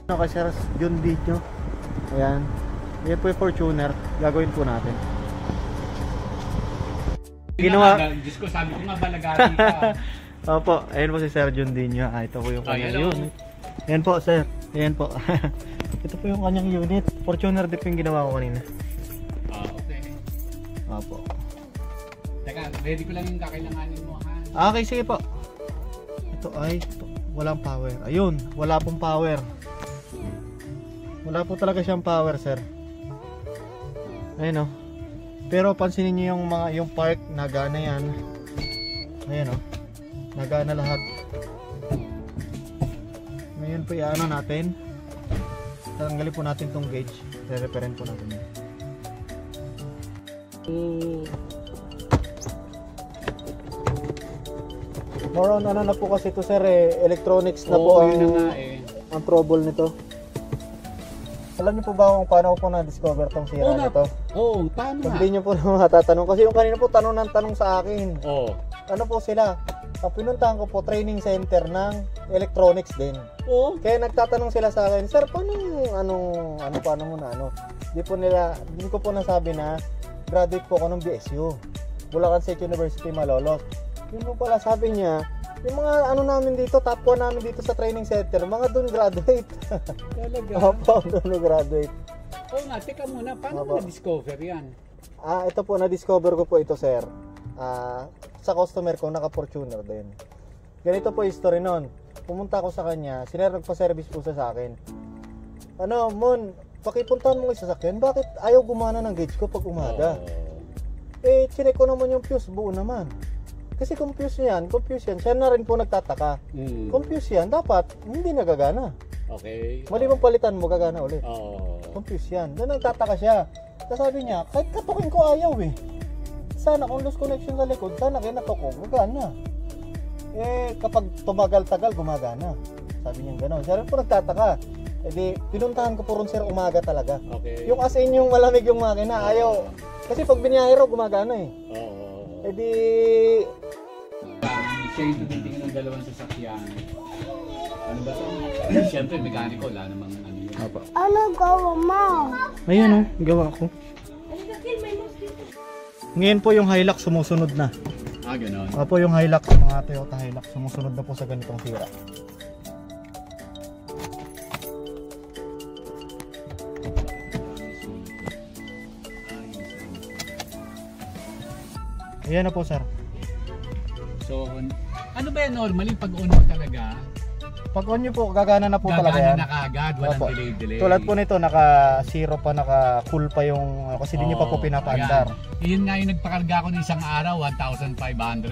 Ano kasi Jun dito. Ayan. Yan po yung Fortuner. Gagawin po natin. Ginawa. Diyos ko, sabi ko nga balagati ka. Opo, ayun po si Sir Jun Dinyo. Ito po yung kanyang unit. Ayan po, sir. Ayan po. Ito po yung kanyang unit. Fortuner din po yung ginawa ko kanina. Okay. Opo. Teka, ready ko lang yung kakailanganin mo, ha? Okay, sige po. Ito ay walang power. Ayun, wala pong power. Wala po talaga siyang power, sir. Ayun, oh. Pero pansinin niyo yung park, nagana yan. Ayan, oh. Nagana lahat. Ngayon po i-ano natin. Tanggalin po natin tong gauge. Re-referent po natin. More on ano na po kasi ito, sir, electronics na po ang, yun na nga, ang trouble nito. Alam niyo po ba kung paano po na-discover tong sira nito? Oo, tama. Hindi niyo po na matatanong kasi yung kanina po tanong ng tanong sa akin. Oo. Ano po sila? Pinuntahan ko po training center ng electronics din. Oo. Kaya nagtatanong sila sa akin, sir, paano paano mo na ano? Hindi ko po nasabi na graduate po ako ng BSU. Bulacan State University, Malolos. Yun po pala sabi niya, yung mga ano namin dito, top 1 namin dito sa training center, mga doon graduate. Talaga? Opo, doon graduate. Oo nga, teka muna, paano mo na-discover yan? Ito po, na-discover ko po ito, sir. Sa customer ko, naka-Fortuner din. Ganito po history nun. Pumunta ako sa kanya, nagpa-service po sa akin. Ano, Mon, pakipuntahan mo yung sasakyan, bakit ayaw gumana ng gauge ko pag umaga? Chinek ko naman yung fuse, buo naman. Kasi confuse yan. Siya na rin po nagtataka. Confuse yan, dapat hindi nagagana. Okay. Mali mong palitan mo, gagana ulit. Oo. Confuse yan. Doon nagtataka siya. Tapos sabi niya, kahit katukin ko ayaw eh. Sana kung loose connection sa likod, sana kinatok ko, gagana. Kapag tumagal-tagal, gumagana. Sabi niya gano'n. Siya rin po nagtataka. Pinuntahan ko po rin, sir, umaga talaga. Okay. Yung as in yung malamig yung makina, ayaw. Kasi pag biniyahero, gumagana eh. Oo. Siya yung tumitingin ng dalawang sasakyan. Ano ba ito? Siyempre, mekaniko, wala namang ano yun. Ano gawa mo? Ayun oh, gawa ko. Ngayon po yung Hilux sumusunod na. Ganon. Opo, yung Hilux, mga Toyota Hilux sumusunod na po sa ganitong sira. Ayan na po, sir. So, ano ba yan normally pag on mo talaga? Pag on nyo po, gagana na po talaga yan. Gagana na kaagad, walang delay. Tulad po nito, naka zero pa, naka full pa yung, kasi di nyo pa po pinapaandar. Yun nga yung nagpakarga ko ng isang araw, 1,500.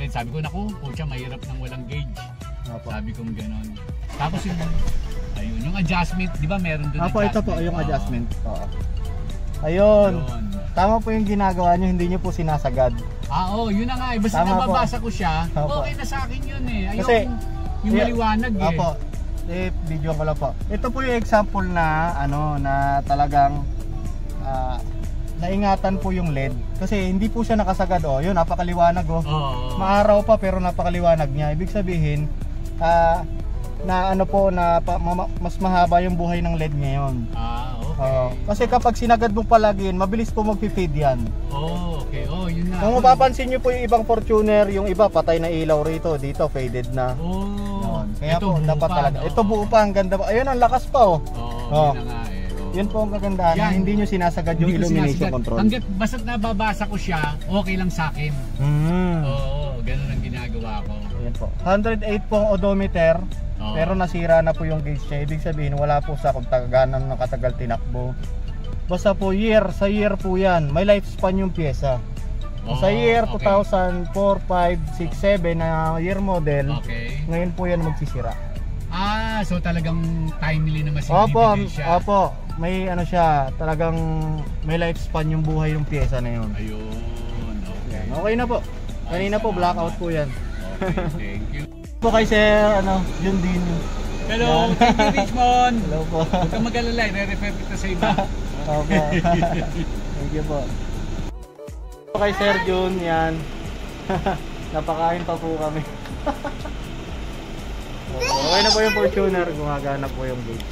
Sabi ko, naku, pucha, mahirap ng walang gauge. Sabi ko gano'n. Tapos yung adjustment, di ba meron doon adjustment? Ito po, yung adjustment. Ayun. Tama po yung ginagawa nyo, hindi nyo po sinasagad. Yun na nga. Basta nababasa ko siya, okay na sa akin yun eh. Ayaw kasi, yung maliwanag eh. Opo. Video ko lang po. Ito po yung example na na talagang naingatan po yung LED. Kasi hindi po siya nakasagad. Yun, napakaliwanag Maaraw pa pero napakaliwanag niya. Ibig sabihin, na mas mahaba yung buhay ng LED ngayon. Okay. Kasi kapag sinagad mo palagi, mabilis po magpi-fade yan. Okay. Yun na. Kung mapapansin nyo po yung ibang Fortuner, yung iba patay na ilaw rito, dito faded na. Kaya ito po dapat talaga. Ito buo pa, ang ganda pa. Ayun, ang lakas pa Yun na nga Yun po ang kagandahan. Hindi nyo sinasagad yung illumination control. Hanggat basta't nababasa ko siya, okay lang sa akin. Ganun ang ginagawa ko. Ayan po. 108 po ang odometer. Pero nasira na po yung gauge niya. Ibig sabihin wala po sa kung tagaganan ng katagal tinakbo. Basta po sa year po yan. May lifespan yung pyesa. Sa year 2004, 5, 6, 7 na year model. Ngayon po yan magsisira. So talagang timely naman sinibigay siya. Opo. May siya, talagang may lifespan yung buhay ng pyesa na yun. Ayun. Okay na po. Kanina po blackout po yan. Thank you. Po kay Sir Jun din. Hello, thank you Richmond. Hello po. Huwag kang mag-alala, i-refer kita sa iba. Opo. Thank you po. Kay Sir Jun, yan. Napakain pa po kami. Okay na po yung Fortuner, gumagana po yung gauge.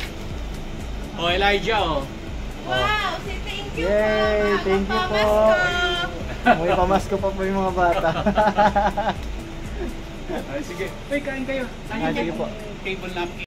Oh, Elijah, oh. Wow, say thank you Yay, po. thank you po. May pamasko pa po yung mga bata. Ay, sige. Uy, kain kayo. Ah, sige po. Table napkin.